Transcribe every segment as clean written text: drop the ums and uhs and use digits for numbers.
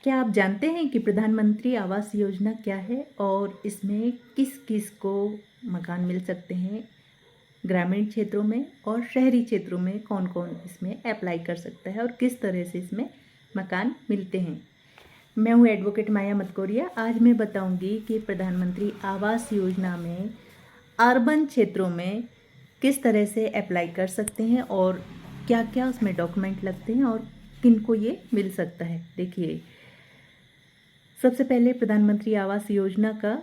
क्या आप जानते हैं कि प्रधानमंत्री आवास योजना क्या है और इसमें किस किस को मकान मिल सकते हैं? ग्रामीण क्षेत्रों में और शहरी क्षेत्रों में कौन कौन इसमें अप्लाई कर सकता है और किस तरह से इसमें मकान मिलते हैं? मैं हूँ एडवोकेट माया मतकोरिया। आज मैं बताऊंगी कि प्रधानमंत्री आवास योजना में अर्बन क्षेत्रों में किस तरह से अप्लाई कर सकते हैं और क्या क्या उसमें डॉक्यूमेंट लगते हैं और किन को ये मिल सकता है। देखिए, सबसे पहले प्रधानमंत्री आवास योजना का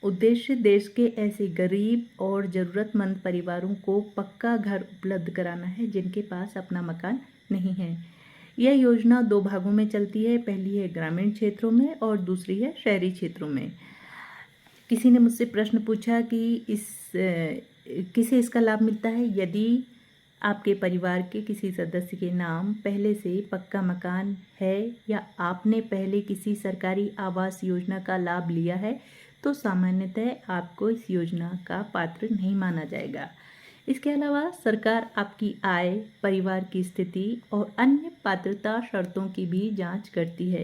उद्देश्य देश के ऐसे गरीब और ज़रूरतमंद परिवारों को पक्का घर उपलब्ध कराना है जिनके पास अपना मकान नहीं है। यह योजना दो भागों में चलती है, पहली है ग्रामीण क्षेत्रों में और दूसरी है शहरी क्षेत्रों में। किसी ने मुझसे प्रश्न पूछा कि किसे इसका लाभ मिलता है। यदि आपके परिवार के किसी सदस्य के नाम पहले से पक्का मकान है या आपने पहले किसी सरकारी आवास योजना का लाभ लिया है तो सामान्यतः आपको इस योजना का पात्र नहीं माना जाएगा। इसके अलावा सरकार आपकी आय, परिवार की स्थिति और अन्य पात्रता शर्तों की भी जांच करती है।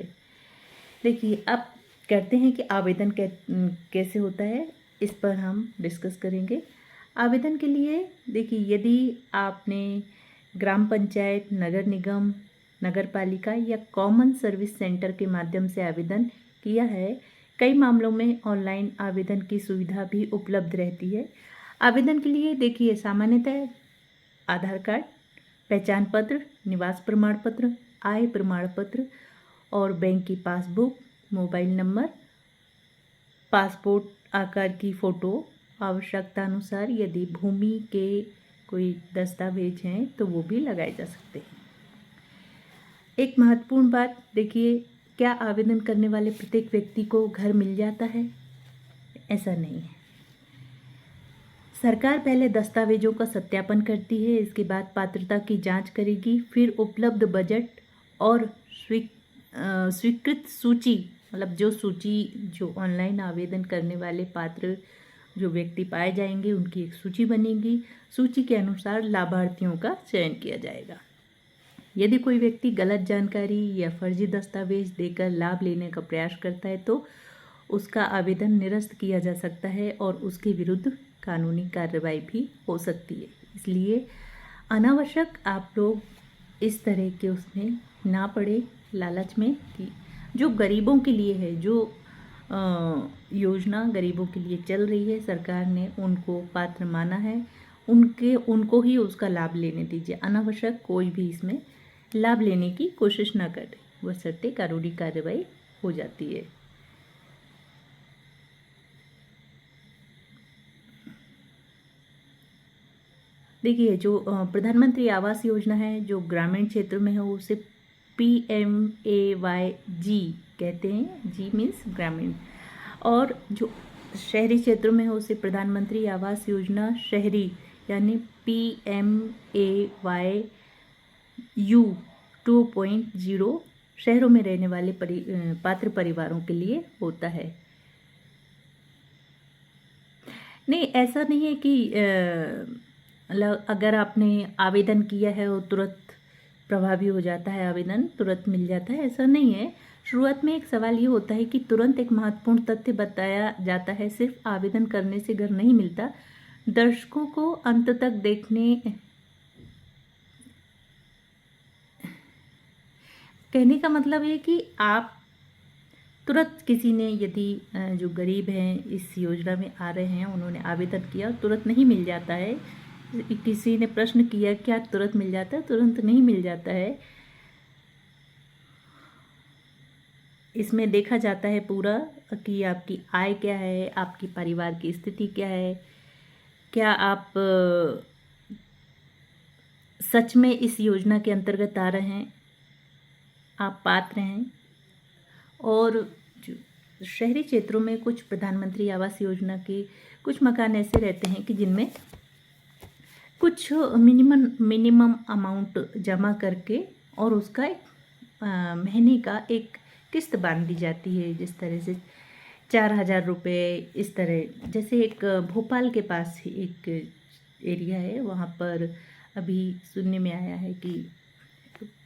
देखिए, अब कहते हैं कि आवेदन कैसे होता है, इस पर हम डिस्कस करेंगे। आवेदन के लिए देखिए, यदि आपने ग्राम पंचायत, नगर निगम, नगर पालिका या कॉमन सर्विस सेंटर के माध्यम से आवेदन किया है, कई मामलों में ऑनलाइन आवेदन की सुविधा भी उपलब्ध रहती है। आवेदन के लिए देखिए, सामान्यतः आधार कार्ड, पहचान पत्र, निवास प्रमाण पत्र, आय प्रमाण पत्र और बैंक की पासबुक, मोबाइल नंबर, पासपोर्ट आकार की फ़ोटो, आवश्यकता अनुसार यदि भूमि के कोई दस्तावेज हैं तो वो भी लगाए जा सकते हैं। एक महत्वपूर्ण बात देखिए, क्या आवेदन करने वाले प्रत्येक व्यक्ति को घर मिल जाता है? ऐसा नहीं है। सरकार पहले दस्तावेजों का सत्यापन करती है, इसके बाद पात्रता की जांच करेगी, फिर उपलब्ध बजट और स्वीकृत सूची, मतलब जो ऑनलाइन आवेदन करने वाले पात्र जो व्यक्ति पाए जाएंगे उनकी एक सूची बनेगी। सूची के अनुसार लाभार्थियों का चयन किया जाएगा। यदि कोई व्यक्ति गलत जानकारी या फर्जी दस्तावेज देकर लाभ लेने का प्रयास करता है तो उसका आवेदन निरस्त किया जा सकता है और उसके विरुद्ध कानूनी कार्रवाई भी हो सकती है। इसलिए अनावश्यक आप लोग इस तरह के उसमें ना पड़े लालच में कि जो गरीबों के लिए है, जो योजना गरीबों के लिए चल रही है, सरकार ने उनको पात्र माना है, उनको ही उसका लाभ लेने दीजिए। अनावश्यक कोई भी इसमें लाभ लेने की कोशिश ना करे, बशर्ते कानूनी कार्रवाई हो जाती है। देखिए, जो प्रधानमंत्री आवास योजना है जो ग्रामीण क्षेत्र में है उसे PMAY-G कहते हैं। जी मीन्स ग्रामीण। और जो शहरी क्षेत्रों में है उसे प्रधानमंत्री आवास योजना शहरी यानी PMAY-U 2.0 शहरों में रहने वाले पात्र परिवारों के लिए होता है। नहीं, ऐसा नहीं है कि अगर आपने आवेदन किया है और तुरंत प्रभावी हो जाता है, आवेदन तुरंत मिल जाता है, ऐसा नहीं है। शुरुआत में एक सवाल ये होता है कि तुरंत एक महत्वपूर्ण तथ्य बताया जाता है, सिर्फ आवेदन करने से घर नहीं मिलता। दर्शकों को अंत तक देखने, कहने का मतलब है कि आप तुरंत किसी ने, यदि जो गरीब हैं इस योजना में आ रहे हैं, उन्होंने आवेदन किया, तुरंत नहीं मिल जाता है। किसी ने प्रश्न किया क्या तुरंत मिल जाता है? तुरंत नहीं मिल जाता है। इसमें देखा जाता है पूरा कि आपकी आय क्या है, आपकी परिवार की स्थिति क्या है, क्या आप सच में इस योजना के अंतर्गत आ रहे हैं, आप पात्र हैं। और जो शहरी क्षेत्रों में कुछ प्रधानमंत्री आवास योजना के कुछ मकान ऐसे रहते हैं कि जिनमें कुछ मिनिमम अमाउंट जमा करके और उसका महीने का एक किस्त बांध दी जाती है, जिस तरह से 4,000 रुपये, इस तरह। जैसे एक भोपाल के पास ही एक एरिया है, वहाँ पर अभी सुनने में आया है कि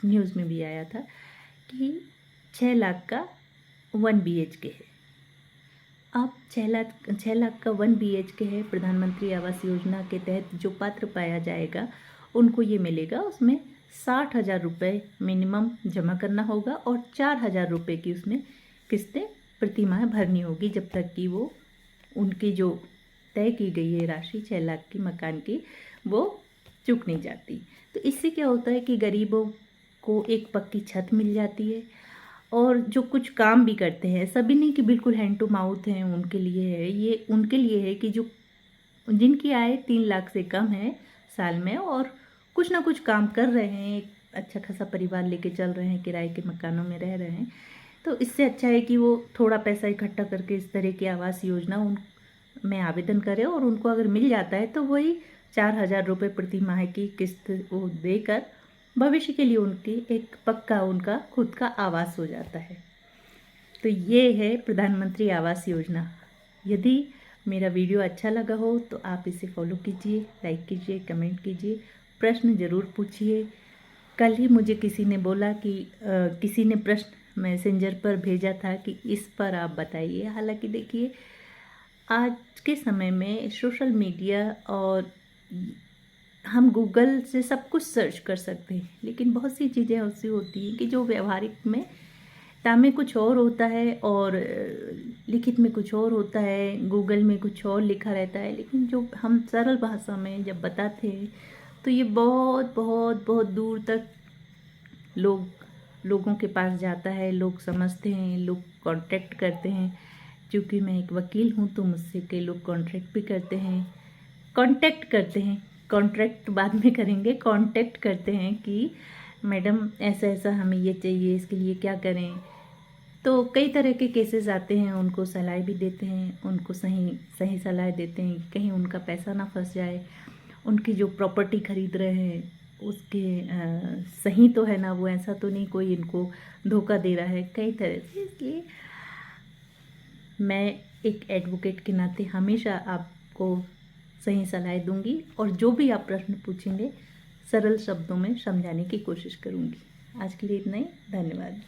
न्यूज़ में भी आया था कि 6 लाख का 1 BHK है। अब 6 लाख का 1 BHK है, प्रधानमंत्री आवास योजना के तहत जो पात्र पाया जाएगा उनको ये मिलेगा। उसमें 60,000 रुपये मिनिमम जमा करना होगा और 4,000 रुपये की उसमें किस्तें प्रति माह भरनी होगी, जब तक कि वो उनकी जो तय की गई है राशि 6 लाख की मकान की वो चूक नहीं जाती। तो इससे क्या होता है कि गरीबों को एक पक्की छत मिल जाती है, और जो कुछ काम भी करते हैं, सभी नहीं कि बिल्कुल हैंड टू माउथ हैं, उनके लिए है ये, उनके लिए है कि जो जिनकी आय 3 लाख से कम है साल में और कुछ ना कुछ काम कर रहे हैं, एक अच्छा खासा परिवार लेके चल रहे हैं, किराए के मकानों में रह रहे हैं, तो इससे अच्छा है कि वो थोड़ा पैसा इकट्ठा करके इस तरह की आवास योजना उन में आवेदन करें, और उनको अगर मिल जाता है तो वही 4,000 रुपये प्रति माह की किस्त वो देकर भविष्य के लिए उनकी एक पक्का उनका खुद का आवास हो जाता है। तो ये है प्रधानमंत्री आवास योजना। यदि मेरा वीडियो अच्छा लगा हो तो आप इसे फॉलो कीजिए, लाइक कीजिए, कमेंट कीजिए, प्रश्न ज़रूर पूछिए। कल ही मुझे किसी ने बोला कि किसी ने प्रश्न मैसेंजर पर भेजा था कि इस पर आप बताइए। हालांकि देखिए, आज के समय में सोशल मीडिया और हम गूगल से सब कुछ सर्च कर सकते हैं, लेकिन बहुत सी चीज़ें ऐसी होती हैं कि जो व्यवहारिक में में कुछ और होता है और लिखित में कुछ और होता है, गूगल में कुछ और लिखा रहता है, लेकिन जो हम सरल भाषा में जब बताते हैं तो ये बहुत बहुत बहुत दूर तक लोगों के पास जाता है, लोग समझते हैं, लोग कांटेक्ट करते हैं। क्योंकि मैं एक वकील हूँ तो मुझसे कई लोग कांटेक्ट बाद में करेंगे, कांटेक्ट करते हैं कि मैडम ऐसा ऐसा हमें ये चाहिए, इसके लिए क्या करें। तो कई तरह के केसेस आते हैं, उनको सलाह भी देते हैं, उनको सही सलाह देते हैं, कहीं उनका पैसा ना फंस जाए, उनकी जो प्रॉपर्टी खरीद रहे हैं उसके सही तो है ना, वो ऐसा तो नहीं कोई इनको धोखा दे रहा है, कई तरह से। इसलिए मैं एक एडवोकेट के नाते हमेशा आपको सही सलाह दूंगी, और जो भी आप प्रश्न पूछेंगे सरल शब्दों में समझाने की कोशिश करूंगी। आज के लिए इतना ही, धन्यवाद।